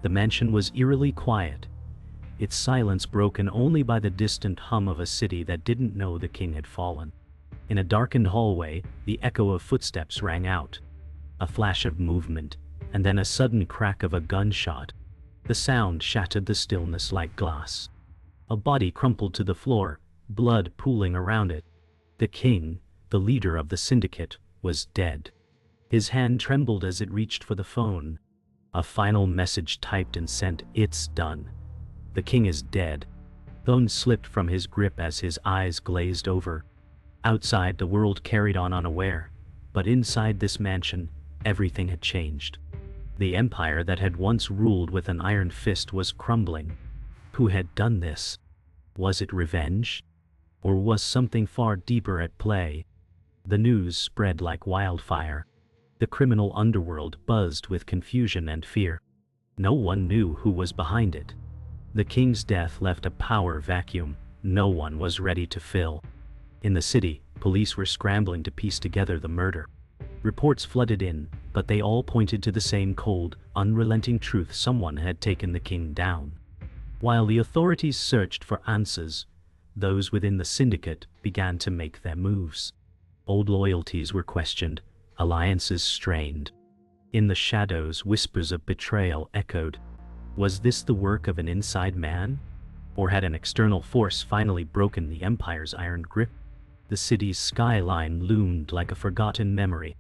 The mansion was eerily quiet, its silence broken only by the distant hum of a city that didn't know the king had fallen. In a darkened hallway, the echo of footsteps rang out. A flash of movement, and then a sudden crack of a gunshot. The sound shattered the stillness like glass. A body crumpled to the floor, blood pooling around it. The king, the leader of the syndicate, was dead. His hand trembled as it reached for the phone. A final message typed and sent. "It's done. The king is dead." Phone slipped from his grip as his eyes glazed over. Outside, the world carried on unaware, but inside this mansion, everything had changed. The empire that had once ruled with an iron fist was crumbling. Who had done this? Was it revenge? Or was something far deeper at play? The news spread like wildfire. The criminal underworld buzzed with confusion and fear. No one knew who was behind it. The king's death left a power vacuum no one was ready to fill. In the city, police were scrambling to piece together the murder. Reports flooded in, but they all pointed to the same cold, unrelenting truth: someone had taken the king down. While the authorities searched for answers, those within the syndicate began to make their moves. Old loyalties were questioned, alliances strained. In the shadows, whispers of betrayal echoed. Was this the work of an inside man? Or had an external force finally broken the empire's iron grip? The city's skyline loomed like a forgotten memory.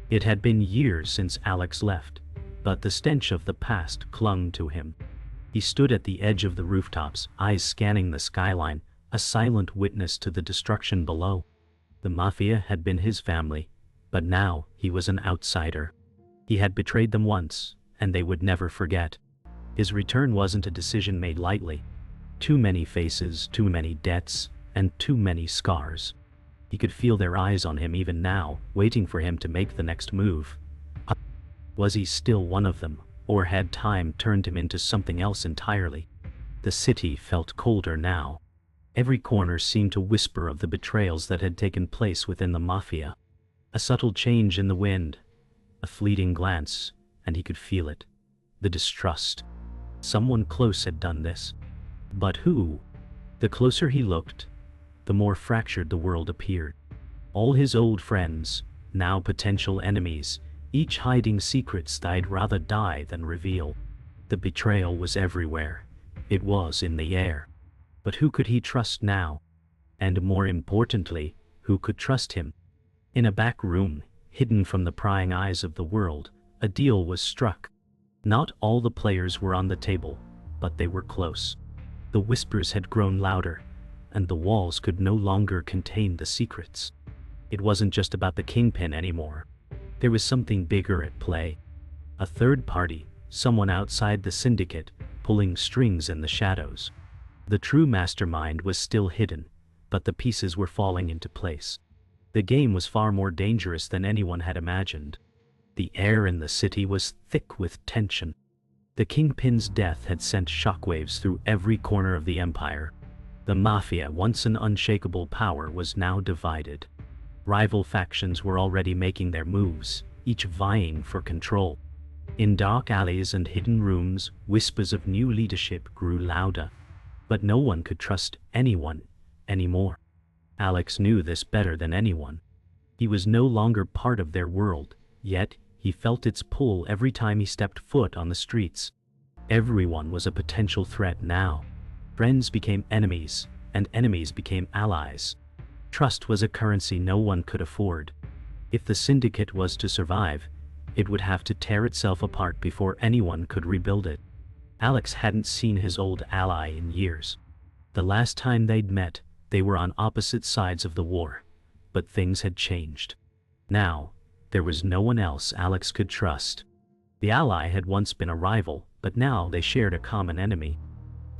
It had been years since Alex left, but the stench of the past clung to him. He stood at the edge of the rooftops, eyes scanning the skyline, a silent witness to the destruction below. The Mafia had been his family, but now he was an outsider. He had betrayed them once, and they would never forget. His return wasn't a decision made lightly. Too many faces, too many debts, and too many scars. He could feel their eyes on him even now, waiting for him to make the next move. Was he still one of them, or had time turned him into something else entirely? The city felt colder now. Every corner seemed to whisper of the betrayals that had taken place within the Mafia. A subtle change in the wind, a fleeting glance, and he could feel it. The distrust. Someone close had done this. But who? The closer he looked, the more fractured the world appeared. All his old friends, now potential enemies, each hiding secrets they'd rather die than reveal. The betrayal was everywhere. It was in the air. But who could he trust now? And more importantly, who could trust him? In a back room, hidden from the prying eyes of the world, a deal was struck. Not all the players were on the table, but they were close. The whispers had grown louder, and the walls could no longer contain the secrets. It wasn't just about the Kingpin anymore. There was something bigger at play. A third party, someone outside the syndicate, pulling strings in the shadows. The true mastermind was still hidden, but the pieces were falling into place. The game was far more dangerous than anyone had imagined. The air in the city was thick with tension. The Kingpin's death had sent shockwaves through every corner of the empire. The Mafia, once an unshakable power, was now divided. Rival factions were already making their moves, each vying for control. In dark alleys and hidden rooms, whispers of new leadership grew louder. But no one could trust anyone anymore. Alex knew this better than anyone. He was no longer part of their world, yet he felt its pull every time he stepped foot on the streets. Everyone was a potential threat now. Friends became enemies, and enemies became allies. Trust was a currency no one could afford. If the syndicate was to survive, it would have to tear itself apart before anyone could rebuild it. Alex hadn't seen his old ally in years. The last time they'd met, they were on opposite sides of the war, but things had changed. Now, there was no one else Alex could trust. The ally had once been a rival, but now they shared a common enemy.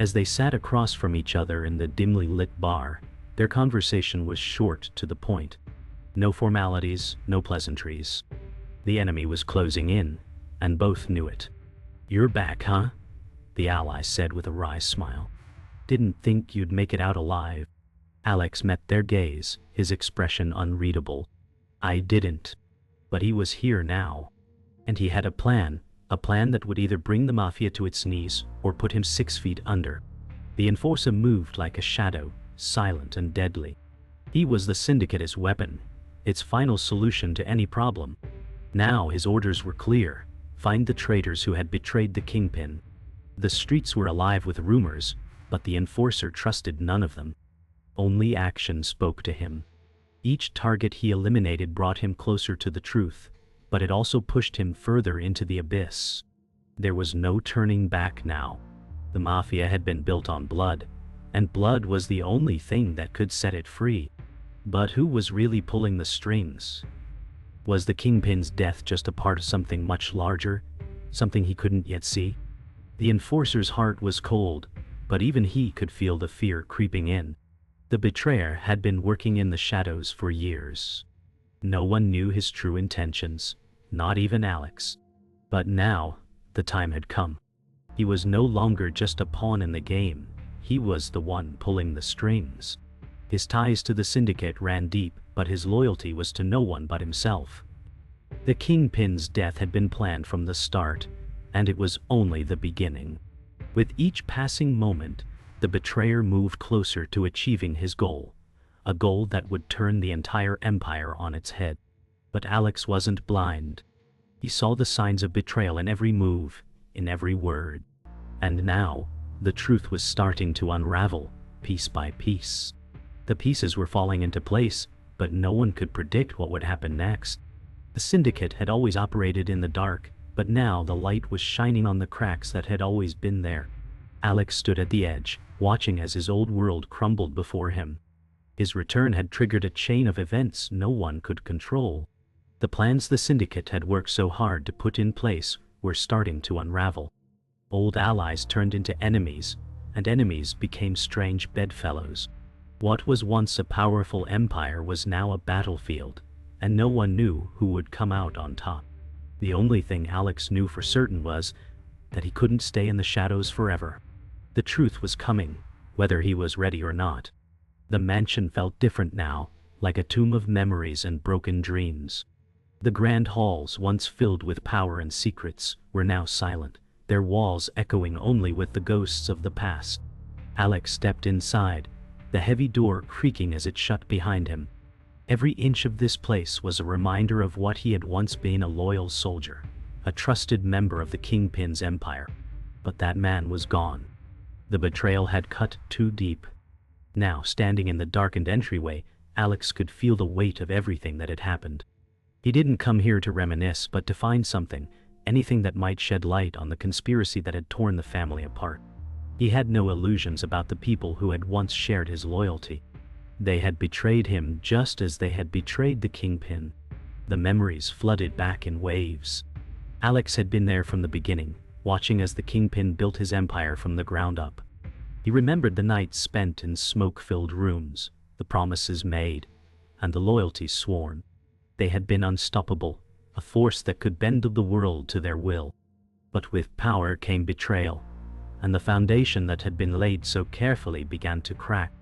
As they sat across from each other in the dimly lit bar, their conversation was short to the point. No formalities, no pleasantries. The enemy was closing in, and both knew it. "You're back, huh?" the ally said with a wry smile. "Didn't think you'd make it out alive." Alex met their gaze, his expression unreadable. "I didn't. But he was here now. And he had a plan, A plan that would either bring the Mafia to its knees or put him 6 feet under. The enforcer moved like a shadow, silent and deadly. He was the syndicate's weapon, its final solution to any problem. Now his orders were clear: find the traitors who had betrayed the Kingpin. The streets were alive with rumors, but the enforcer trusted none of them. Only action spoke to him. Each target he eliminated brought him closer to the truth, but it also pushed him further into the abyss. There was no turning back now. The Mafia had been built on blood, and blood was the only thing that could set it free. But who was really pulling the strings? Was the Kingpin's death just a part of something much larger, something he couldn't yet see? The enforcer's heart was cold, but even he could feel the fear creeping in. The betrayer had been working in the shadows for years. No one knew his true intentions, not even Alex. But now, the time had come. He was no longer just a pawn in the game, he was the one pulling the strings. His ties to the syndicate ran deep, but his loyalty was to no one but himself. The Kingpin's death had been planned from the start, and it was only the beginning. With each passing moment, the betrayer moved closer to achieving his goal, a goal that would turn the entire empire on its head. But Alex wasn't blind. He saw the signs of betrayal in every move, in every word. And now, the truth was starting to unravel, piece by piece. The pieces were falling into place, but no one could predict what would happen next. The syndicate had always operated in the dark, but now the light was shining on the cracks that had always been there. Alex stood at the edge, watching as his old world crumbled before him. His return had triggered a chain of events no one could control. The plans the syndicate had worked so hard to put in place were starting to unravel. Old allies turned into enemies, and enemies became strange bedfellows. What was once a powerful empire was now a battlefield, and no one knew who would come out on top. The only thing Alex knew for certain was that he couldn't stay in the shadows forever. The truth was coming, whether he was ready or not. The mansion felt different now, like a tomb of memories and broken dreams. The grand halls, once filled with power and secrets, were now silent, their walls echoing only with the ghosts of the past. Alex stepped inside, the heavy door creaking as it shut behind him. Every inch of this place was a reminder of what he had once been: a loyal soldier, a trusted member of the Kingpin's empire. But that man was gone. The betrayal had cut too deep. Now, standing in the darkened entryway, Alex could feel the weight of everything that had happened. He didn't come here to reminisce, but to find something, anything that might shed light on the conspiracy that had torn the family apart. He had no illusions about the people who had once shared his loyalty. They had betrayed him just as they had betrayed the Kingpin. The memories flooded back in waves. Alex had been there from the beginning, watching as the Kingpin built his empire from the ground up. He remembered the nights spent in smoke-filled rooms, the promises made, and the loyalties sworn. They had been unstoppable, a force that could bend the world to their will. But with power came betrayal, and the foundation that had been laid so carefully began to crack.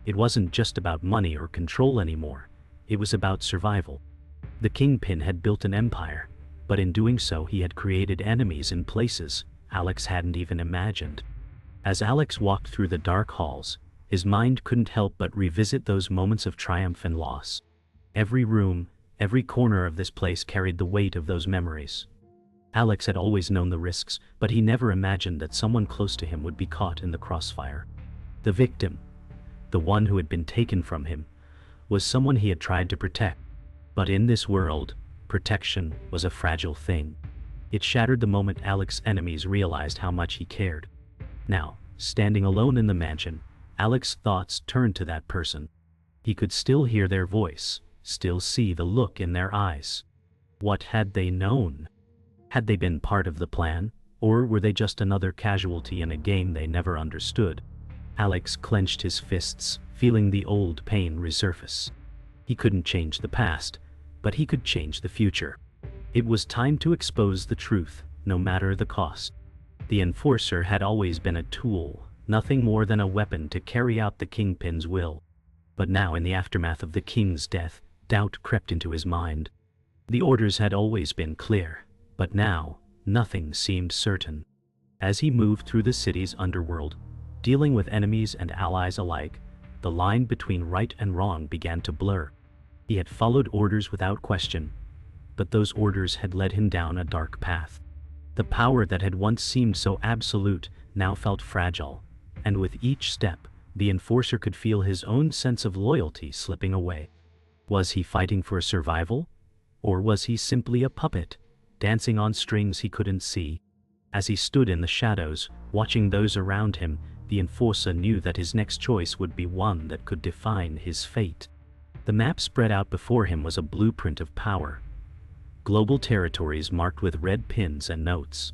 It wasn't just about money or control anymore, it was about survival. The Kingpin had built an empire, but in doing so he had created enemies in places Alex hadn't even imagined. As Alex walked through the dark halls, his mind couldn't help but revisit those moments of triumph and loss. Every room, every corner of this place carried the weight of those memories. Alex had always known the risks, but he never imagined that someone close to him would be caught in the crossfire. The victim, the one who had been taken from him, was someone he had tried to protect. But in this world, protection was a fragile thing. It shattered the moment Alex's enemies realized how much he cared. Now, standing alone in the mansion, Alex's thoughts turned to that person. He could still hear their voice, still see the look in their eyes. What had they known? Had they been part of the plan, or were they just another casualty in a game they never understood? Alex clenched his fists, feeling the old pain resurface. He couldn't change the past, but he could change the future. It was time to expose the truth, no matter the cost. The enforcer had always been a tool, nothing more than a weapon to carry out the Kingpin's will. But now, in the aftermath of the king's death, doubt crept into his mind. The orders had always been clear, but now, nothing seemed certain. As he moved through the city's underworld, dealing with enemies and allies alike, the line between right and wrong began to blur. He had followed orders without question, but those orders had led him down a dark path. The power that had once seemed so absolute now felt fragile, and with each step, the enforcer could feel his own sense of loyalty slipping away. Was he fighting for survival? Or was he simply a puppet, dancing on strings he couldn't see? As he stood in the shadows, watching those around him, the enforcer knew that his next choice would be one that could define his fate. The map spread out before him was a blueprint of power. Global territories marked with red pins and notes.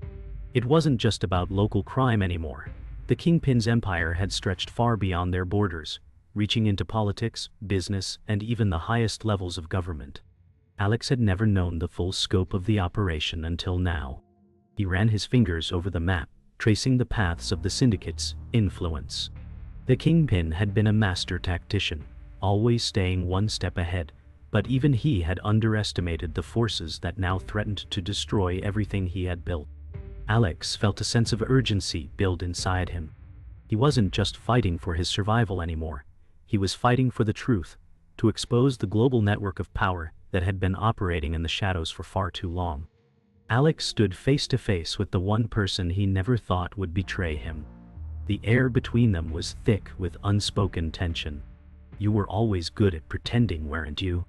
It wasn't just about local crime anymore. The Kingpin's empire had stretched far beyond their borders, reaching into politics, business, and even the highest levels of government. Alex had never known the full scope of the operation until now. He ran his fingers over the map, tracing the paths of the syndicate's influence. The Kingpin had been a master tactician, always staying one step ahead, but even he had underestimated the forces that now threatened to destroy everything he had built. Alex felt a sense of urgency build inside him. He wasn't just fighting for his survival anymore. He was fighting for the truth, to expose the global network of power that had been operating in the shadows for far too long. Alex stood face to face with the one person he never thought would betray him. The air between them was thick with unspoken tension. "You were always good at pretending, weren't you?"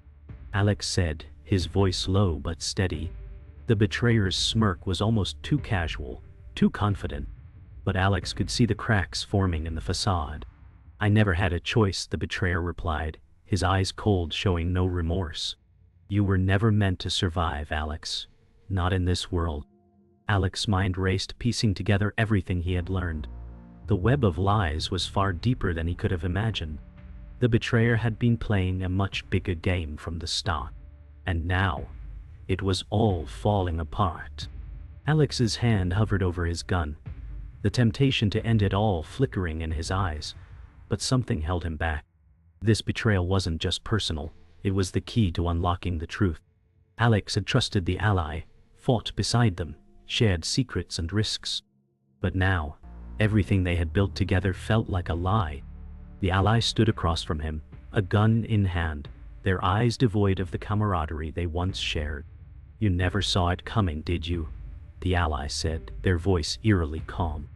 Alex said, his voice low but steady. The betrayer's smirk was almost too casual, too confident, but Alex could see the cracks forming in the facade. "I never had a choice," the betrayer replied, his eyes cold, showing no remorse. "You were never meant to survive, Alex. Not in this world." Alex's mind raced, piecing together everything he had learned. The web of lies was far deeper than he could have imagined. The betrayer had been playing a much bigger game from the start. And now, it was all falling apart. Alex's hand hovered over his gun, the temptation to end it all flickering in his eyes, but something held him back. This betrayal wasn't just personal, it was the key to unlocking the truth. Alex had trusted the ally, fought beside them, shared secrets and risks. But now, everything they had built together felt like a lie. The ally stood across from him, a gun in hand, their eyes devoid of the camaraderie they once shared. "You never saw it coming, did you?" the ally said, their voice eerily calm.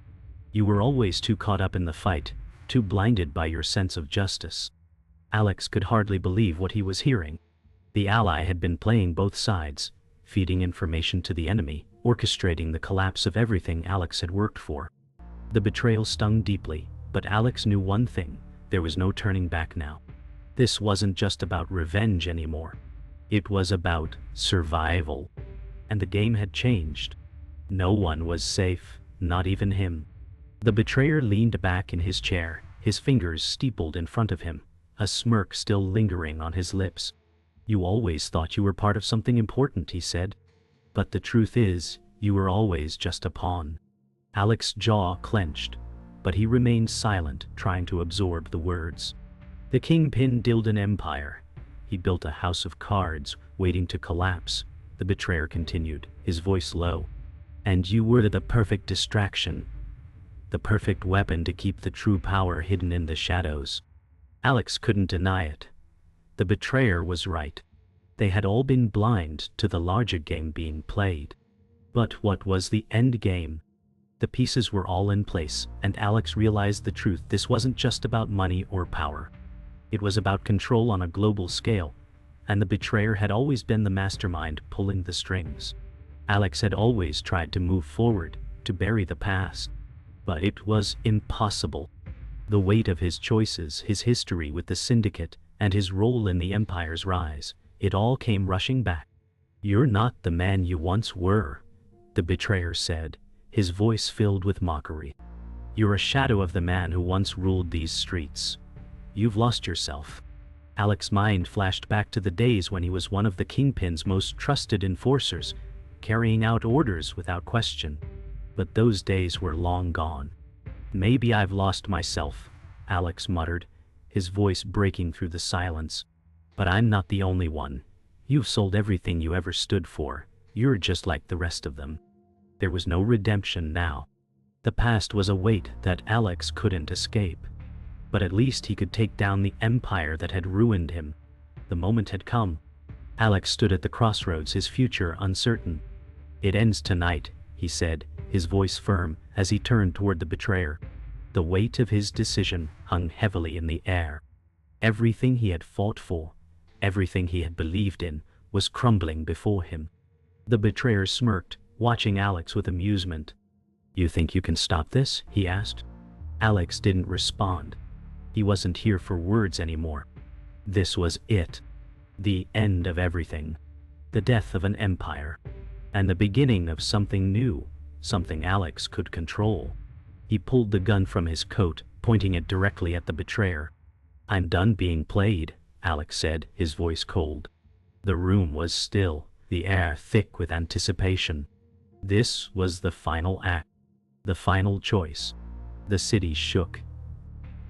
"You were always too caught up in the fight, too blinded by your sense of justice." Alex could hardly believe what he was hearing. The ally had been playing both sides, feeding information to the enemy, orchestrating the collapse of everything Alex had worked for. The betrayal stung deeply, but Alex knew one thing: there was no turning back now. This wasn't just about revenge anymore. It was about survival. And the game had changed. No one was safe, not even him. The betrayer leaned back in his chair, his fingers steepled in front of him, a smirk still lingering on his lips. "You always thought you were part of something important," he said. "But the truth is, you were always just a pawn." Alex's jaw clenched, but he remained silent, trying to absorb the words. The Kingpin built an empire. He built a house of cards, waiting to collapse, the betrayer continued, his voice low. "And you were the perfect distraction. The perfect weapon to keep the true power hidden in the shadows." Alex couldn't deny it. The betrayer was right. They had all been blind to the larger game being played. But what was the end game? The pieces were all in place, and Alex realized the truth. This wasn't just about money or power. It was about control on a global scale, and the betrayer had always been the mastermind pulling the strings. Alex had always tried to move forward, to bury the past. But it was impossible. The weight of his choices, his history with the syndicate, and his role in the empire's rise, it all came rushing back. "You're not the man you once were," the betrayer said, his voice filled with mockery. "You're a shadow of the man who once ruled these streets. You've lost yourself." Alex's mind flashed back to the days when he was one of the Kingpin's most trusted enforcers, carrying out orders without question. But those days were long gone. "Maybe I've lost myself," Alex muttered, his voice breaking through the silence. "But I'm not the only one. You've sold everything you ever stood for. You're just like the rest of them." There was no redemption now. The past was a weight that Alex couldn't escape. But at least he could take down the empire that had ruined him. The moment had come. Alex stood at the crossroads, his future uncertain. "It ends tonight," he said, his voice firm, as he turned toward the betrayer. The weight of his decision hung heavily in the air. Everything he had fought for, everything he had believed in, was crumbling before him. The betrayer smirked, watching Alex with amusement. "You think you can stop this?" he asked. Alex didn't respond. He wasn't here for words anymore. This was it. The end of everything. The death of an empire. And the beginning of something new, something Alex could control. He pulled the gun from his coat, pointing it directly at the betrayer. "I'm done being played," Alex said, his voice cold. The room was still, the air thick with anticipation. This was the final act. The final choice. The city shook.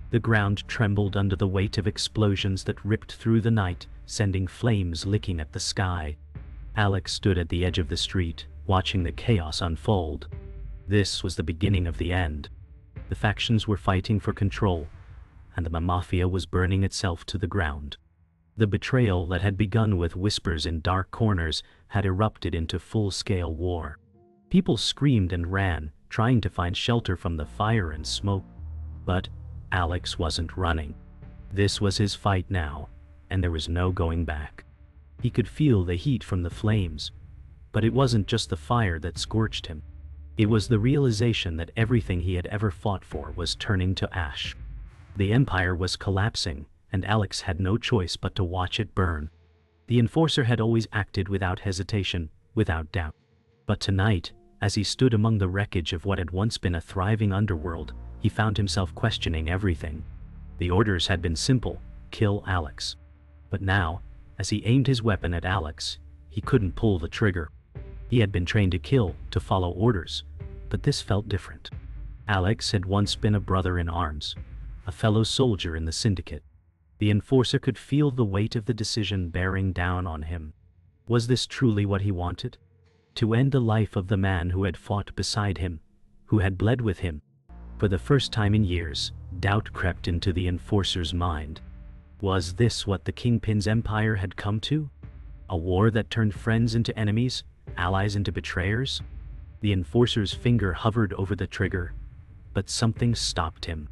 The ground trembled under the weight of explosions that ripped through the night, sending flames licking at the sky. Alex stood at the edge of the street, watching the chaos unfold. This was the beginning of the end. The factions were fighting for control, and the Mafia was burning itself to the ground. The betrayal that had begun with whispers in dark corners had erupted into full-scale war. People screamed and ran, trying to find shelter from the fire and smoke. But Alex wasn't running. This was his fight now, and there was no going back. He could feel the heat from the flames, but it wasn't just the fire that scorched him. It was the realization that everything he had ever fought for was turning to ash. The empire was collapsing, and Alex had no choice but to watch it burn. The enforcer had always acted without hesitation, without doubt. But tonight, as he stood among the wreckage of what had once been a thriving underworld, he found himself questioning everything. The orders had been simple: kill Alex. But now, as he aimed his weapon at Alex, he couldn't pull the trigger. He had been trained to kill, to follow orders, but this felt different. Alex had once been a brother in arms, a fellow soldier in the syndicate. The enforcer could feel the weight of the decision bearing down on him. Was this truly what he wanted? To end the life of the man who had fought beside him, who had bled with him? For the first time in years, doubt crept into the enforcer's mind. Was this what the Kingpin's empire had come to? A war that turned friends into enemies, allies into betrayers? The enforcer's finger hovered over the trigger, but something stopped him.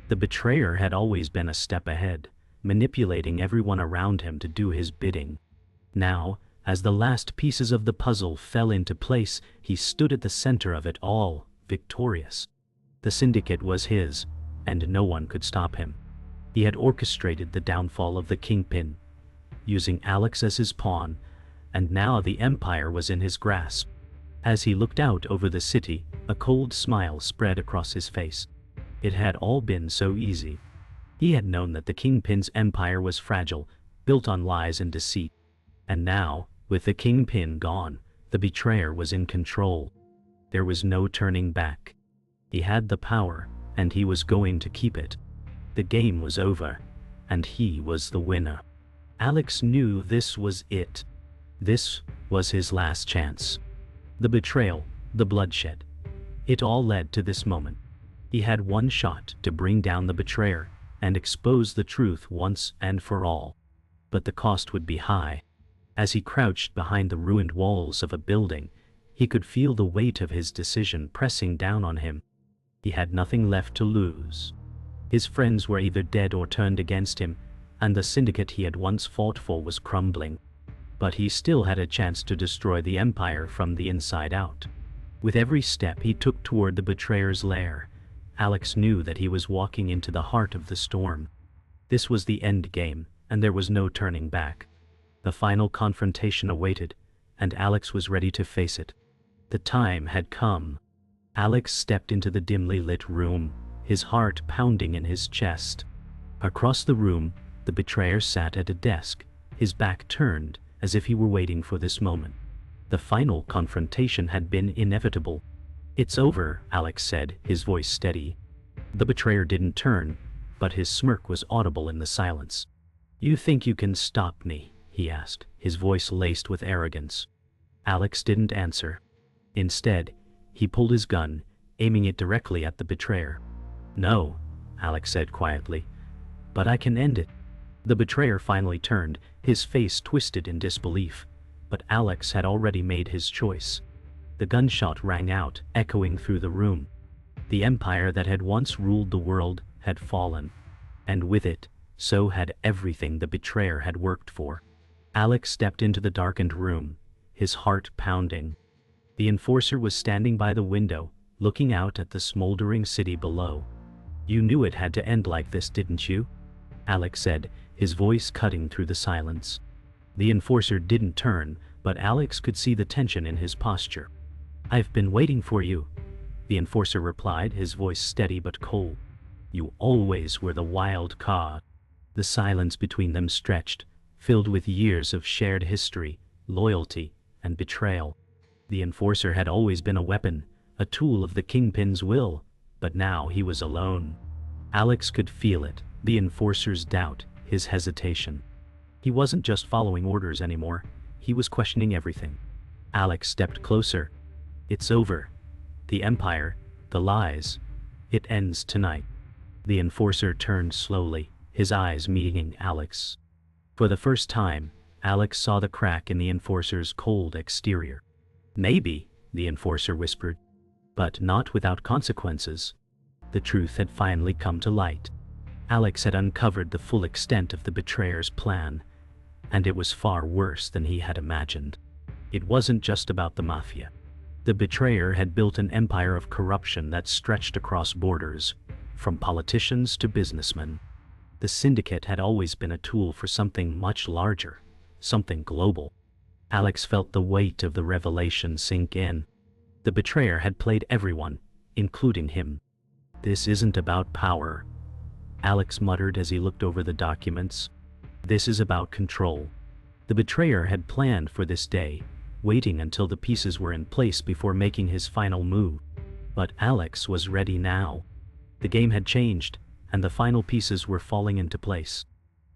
The betrayer had always been a step ahead, manipulating everyone around him to do his bidding. Now, as the last pieces of the puzzle fell into place, he stood at the center of it all, victorious. The syndicate was his, and no one could stop him. He had orchestrated the downfall of the Kingpin, using Alex as his pawn, and now the empire was in his grasp. As he looked out over the city, a cold smile spread across his face. It had all been so easy. He had known that the Kingpin's empire was fragile, built on lies and deceit. And now, with the Kingpin gone, the betrayer was in control. There was no turning back. He had the power, and he was going to keep it. The game was over, and he was the winner. Alex knew this was it. This was his last chance. The betrayal, the bloodshed. It all led to this moment. He had one shot to bring down the betrayer and expose the truth once and for all. But the cost would be high. As he crouched behind the ruined walls of a building, he could feel the weight of his decision pressing down on him. He had nothing left to lose. His friends were either dead or turned against him, and the syndicate he had once fought for was crumbling. But he still had a chance to destroy the empire from the inside out. With every step he took toward the betrayer's lair, Alex knew that he was walking into the heart of the storm. This was the end game, and there was no turning back. The final confrontation awaited, and Alex was ready to face it. The time had come. Alex stepped into the dimly lit room, his heart pounding in his chest. Across the room, the betrayer sat at a desk, his back turned, as if he were waiting for this moment. The final confrontation had been inevitable. "It's over," Alex said, his voice steady. The betrayer didn't turn, but his smirk was audible in the silence. "You think you can stop me?" he asked, his voice laced with arrogance. Alex didn't answer. Instead, He pulled his gun, aiming it directly at the betrayer. "No," Alex said quietly. "But I can end it." The betrayer finally turned, his face twisted in disbelief. But Alex had already made his choice. The gunshot rang out, echoing through the room. The empire that had once ruled the world had fallen. And with it, so had everything the betrayer had worked for. Alex stepped into the darkened room, his heart pounding. The enforcer was standing by the window, looking out at the smoldering city below. "You knew it had to end like this, didn't you?" Alex said, his voice cutting through the silence. The enforcer didn't turn, but Alex could see the tension in his posture. "I've been waiting for you," the enforcer replied, his voice steady but cold. "You always were the wild card." The silence between them stretched, filled with years of shared history, loyalty, and betrayal. The enforcer had always been a weapon, a tool of the Kingpin's will, but now he was alone. Alex could feel it, the enforcer's doubt, his hesitation. He wasn't just following orders anymore, he was questioning everything. Alex stepped closer. "It's over. The Empire, the lies. It ends tonight." The enforcer turned slowly, his eyes meeting Alex. For the first time, Alex saw the crack in the enforcer's cold exterior. "Maybe," the enforcer whispered. "But not without consequences." The truth had finally come to light. Alex had uncovered the full extent of the betrayer's plan, and it was far worse than he had imagined. It wasn't just about the Mafia. The betrayer had built an empire of corruption that stretched across borders, from politicians to businessmen. The syndicate had always been a tool for something much larger, something global. Alex felt the weight of the revelation sink in. The betrayer had played everyone, including him. "This isn't about power," Alex muttered as he looked over the documents. "This is about control." The betrayer had planned for this day, waiting until the pieces were in place before making his final move. But Alex was ready now. The game had changed, and the final pieces were falling into place.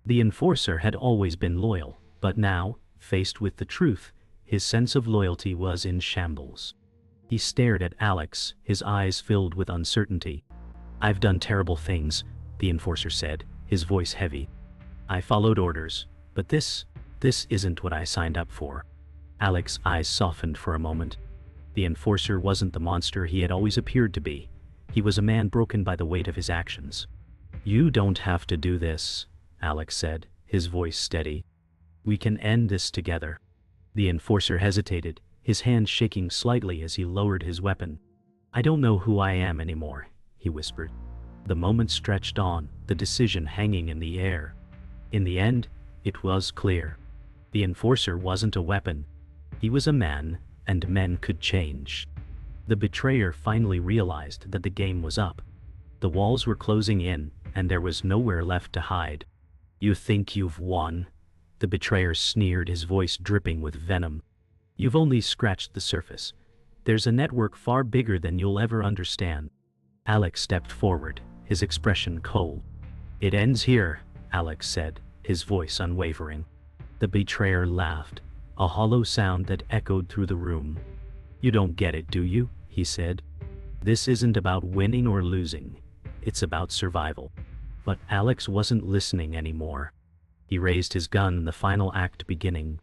The enforcer had always been loyal, but now, faced with the truth, his sense of loyalty was in shambles. He stared at Alex, his eyes filled with uncertainty. "I've done terrible things," the enforcer said, his voice heavy. "I followed orders, but this isn't what I signed up for." Alex's eyes softened for a moment. The enforcer wasn't the monster he had always appeared to be. He was a man broken by the weight of his actions. "You don't have to do this," Alex said, his voice steady. "We can end this together." The enforcer hesitated, his hand shaking slightly as he lowered his weapon. "I don't know who I am anymore," he whispered. The moment stretched on, the decision hanging in the air. In the end, it was clear. The enforcer wasn't a weapon. He was a man, and men could change. The betrayer finally realized that the game was up. The walls were closing in, and there was nowhere left to hide. "You think you've won?" The betrayer sneered, his voice dripping with venom. "You've only scratched the surface. There's a network far bigger than you'll ever understand." Alex stepped forward, his expression cold. "It ends here," Alex said, his voice unwavering. The betrayer laughed, a hollow sound that echoed through the room. "You don't get it, do you?" he said. "This isn't about winning or losing. It's about survival." But Alex wasn't listening anymore. He raised his gun, the final act beginning.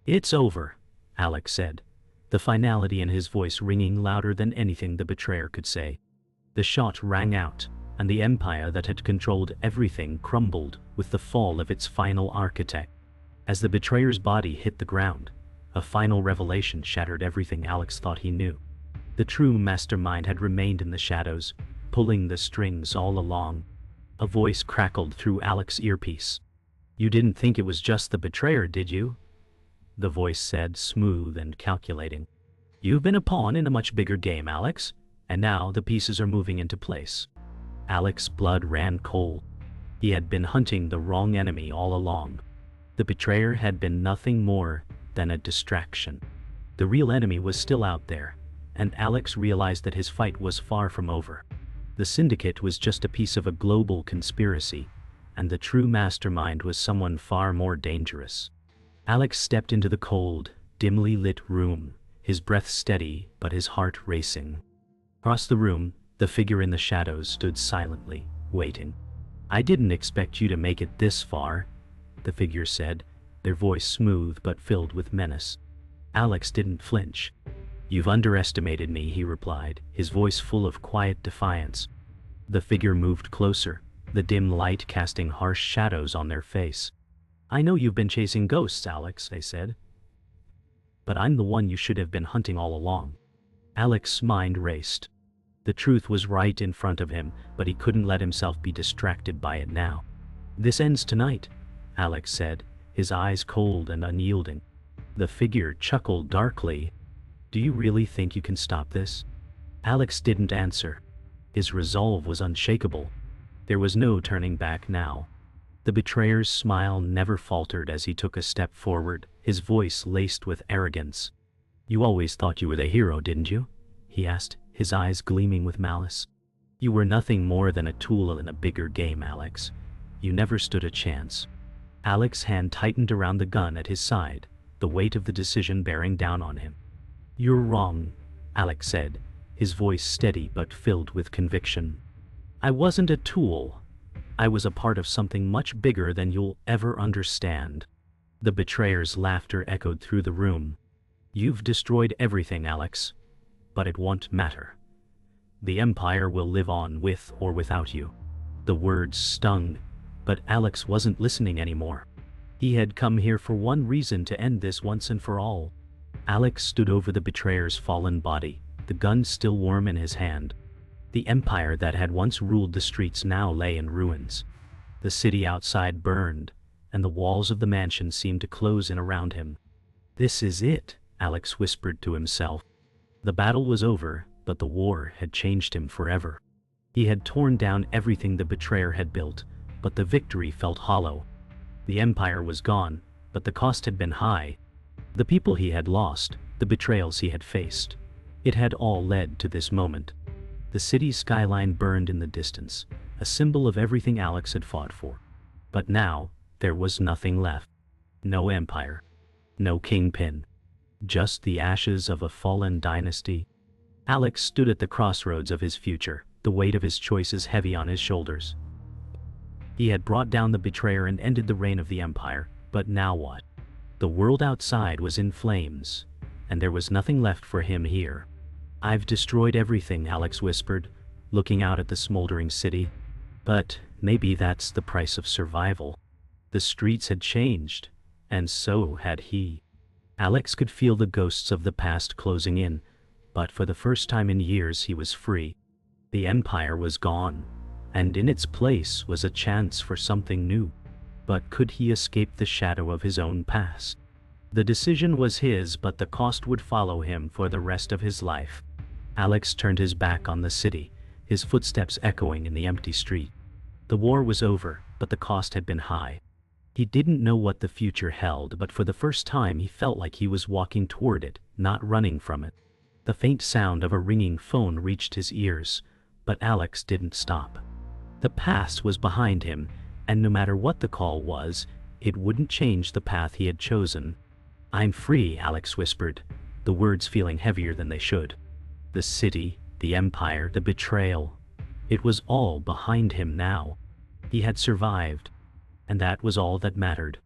"It's over," Alex said, the finality in his voice ringing louder than anything the betrayer could say. The shot rang out, and the empire that had controlled everything crumbled with the fall of its final architect. As the betrayer's body hit the ground, a final revelation shattered everything Alex thought he knew. The true mastermind had remained in the shadows, pulling the strings all along. A voice crackled through Alex's earpiece. "You didn't think it was just the betrayer, did you?" The voice said, smooth and calculating. "You've been a pawn in a much bigger game, Alex, and now the pieces are moving into place." Alex's blood ran cold. He had been hunting the wrong enemy all along. The betrayer had been nothing more than a distraction. The real enemy was still out there, and Alex realized that his fight was far from over. The syndicate was just a piece of a global conspiracy, and the true mastermind was someone far more dangerous. Alex stepped into the cold, dimly lit room, his breath steady but his heart racing. Across the room, the figure in the shadows stood silently, waiting. "I didn't expect you to make it this far," the figure said, their voice smooth but filled with menace. Alex didn't flinch. "You've underestimated me," he replied, his voice full of quiet defiance. The figure moved closer, the dim light casting harsh shadows on their face. "I know you've been chasing ghosts, Alex," they said. "But I'm the one you should have been hunting all along." Alex's mind raced. The truth was right in front of him, but he couldn't let himself be distracted by it now. "This ends tonight," Alex said, his eyes cold and unyielding. The figure chuckled darkly. "Do you really think you can stop this?" Alex didn't answer. His resolve was unshakable. There was no turning back now. The betrayer's smile never faltered as he took a step forward, his voice laced with arrogance. "You always thought you were the hero, didn't you?" he asked, his eyes gleaming with malice. "You were nothing more than a tool in a bigger game, Alex. You never stood a chance." Alex's hand tightened around the gun at his side, the weight of the decision bearing down on him. "You're wrong," Alex said, his voice steady but filled with conviction. "I wasn't a tool. I was a part of something much bigger than you'll ever understand." The betrayer's laughter echoed through the room. "You've destroyed everything, Alex. But it won't matter. The Empire will live on with or without you." The words stung, but Alex wasn't listening anymore. He had come here for one reason: to end this once and for all. Alex stood over the betrayer's fallen body, the gun still warm in his hand. The empire that had once ruled the streets now lay in ruins. The city outside burned, and the walls of the mansion seemed to close in around him. "This is it," Alex whispered to himself. The battle was over, but the war had changed him forever. He had torn down everything the betrayer had built, but the victory felt hollow. The empire was gone, but the cost had been high. The people he had lost, the betrayals he had faced. It had all led to this moment. The city's skyline burned in the distance, a symbol of everything Alex had fought for. But now, there was nothing left. No empire. No Kingpin. Just the ashes of a fallen dynasty. Alex stood at the crossroads of his future, the weight of his choices heavy on his shoulders. He had brought down the betrayer and ended the reign of the empire, but now what? The world outside was in flames, and there was nothing left for him here. "I've destroyed everything," Alex whispered, looking out at the smoldering city. But maybe that's the price of survival. The streets had changed, and so had he. Alex could feel the ghosts of the past closing in, but for the first time in years he was free. The empire was gone, and in its place was a chance for something new. But could he escape the shadow of his own past? The decision was his, but the cost would follow him for the rest of his life. Alex turned his back on the city, his footsteps echoing in the empty street. The war was over, but the cost had been high. He didn't know what the future held, but for the first time he felt like he was walking toward it, not running from it. The faint sound of a ringing phone reached his ears, but Alex didn't stop. The past was behind him, and no matter what the call was, it wouldn't change the path he had chosen. "I'm free," Alex whispered, the words feeling heavier than they should. The city, the empire, the betrayal. It was all behind him now. He had survived, and that was all that mattered.